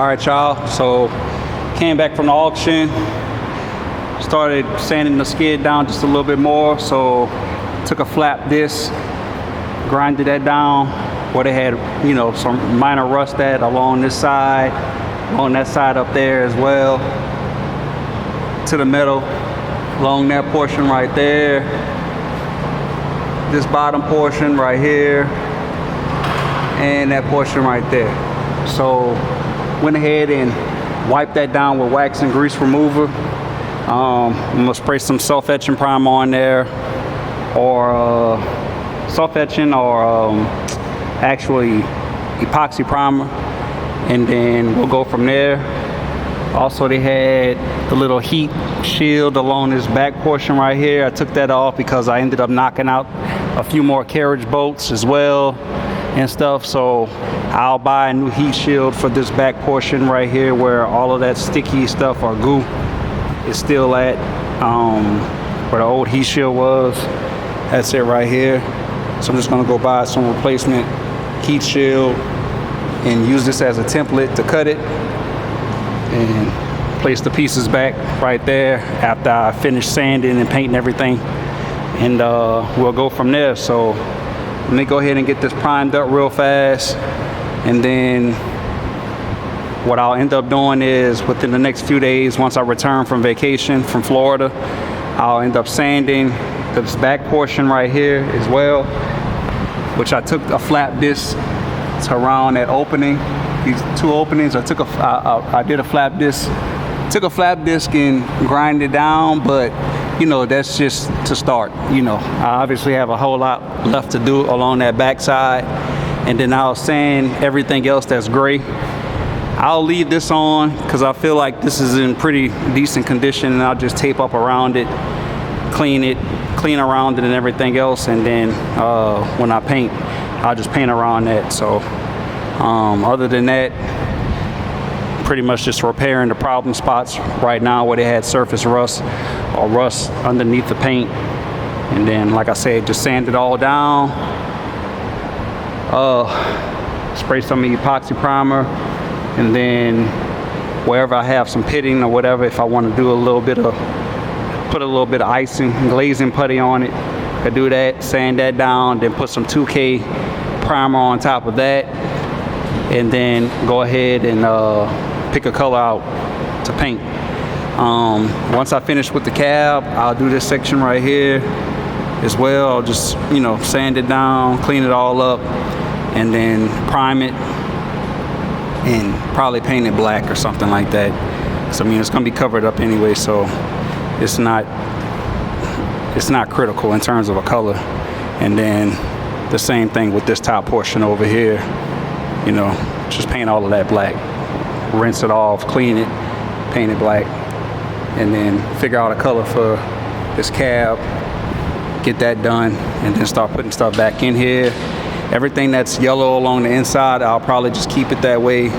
All right, y'all. So came back from the auction, started sanding the skid down just a little bit more. So took a flap disc, grinded that down where they had, some minor rust at along this side, on that side up there as well, to the metal, along that portion right there, this bottom portion right here, and that portion right there. So went ahead and wiped that down with wax and grease remover. I'm gonna spray some self-etching primer on there, or self-etching, or actually epoxy primer, and then we'll go from there. Also, they had the little heat shield along this back portion right here. I took that off because I ended up knocking out a few more carriage bolts as well and stuff. So I'll buy a new heat shield for this back portion right here where all of that sticky stuff or goo is still at, where the old heat shield was. That's it right here. So I'm just gonna go buy some replacement heat shield and use this as a template to cut it and place the pieces back right there after I finish sanding and painting everything, and we'll go from there. So let me go ahead and get this primed up real fast, and then what I'll end up doing is within the next few days, once I return from vacation from Florida, I'll end up sanding this back portion right here as well, which I took a flap disc to around that opening, these two openings. I did a flap disc, took a flap disc and grinded it down, but that's just to start. I obviously have a whole lot left to do along that backside, and then I'll sand everything else that's gray. I'll leave this on because I feel like this is in pretty decent condition, and I'll just tape up around it, clean around it and everything else, and then when I paint, I'll just paint around that. So other than that, pretty much just repairing the problem spots right now where they had surface rust or rust underneath the paint, and then like I said, just sand it all down, spray some epoxy primer, and then wherever I have some pitting or whatever, if I want to do put a little bit of icing, glazing putty on it, I do that, sand that down, then put some 2K primer on top of that, and then go ahead and pick a color out to paint. Once I finish with the cab, I'll do this section right here as well. I'll just sand it down, clean it all up, and then prime it and probably paint it black or something like that. So it's gonna be covered up anyway, so it's not critical in terms of a color. And then the same thing with this top portion over here, just paint all of that black, rinse it off, clean it, paint it black, and then figure out a color for this cab, get that done, and then start putting stuff back in here. Everything that's yellow along the inside, I'll probably just keep it that way.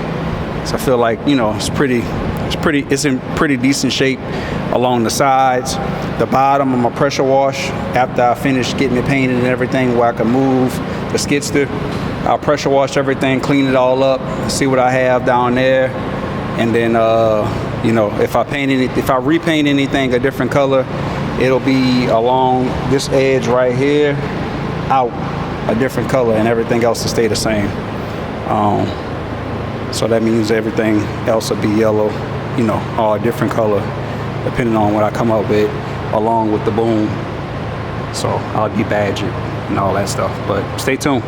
So I feel like it's in pretty decent shape along the sides. The bottom, I'm gonna pressure wash after I finish getting it painted and everything, where I can move the skidster. I'll pressure wash everything, clean it all up, see what I have down there, and then if I repaint anything a different color, it'll be along this edge right here, out a different color, and everything else will stay the same. So that means everything else will be yellow, all a different color, depending on what I come up with, along with the boom. So I'll debadge it and all that stuff, but stay tuned.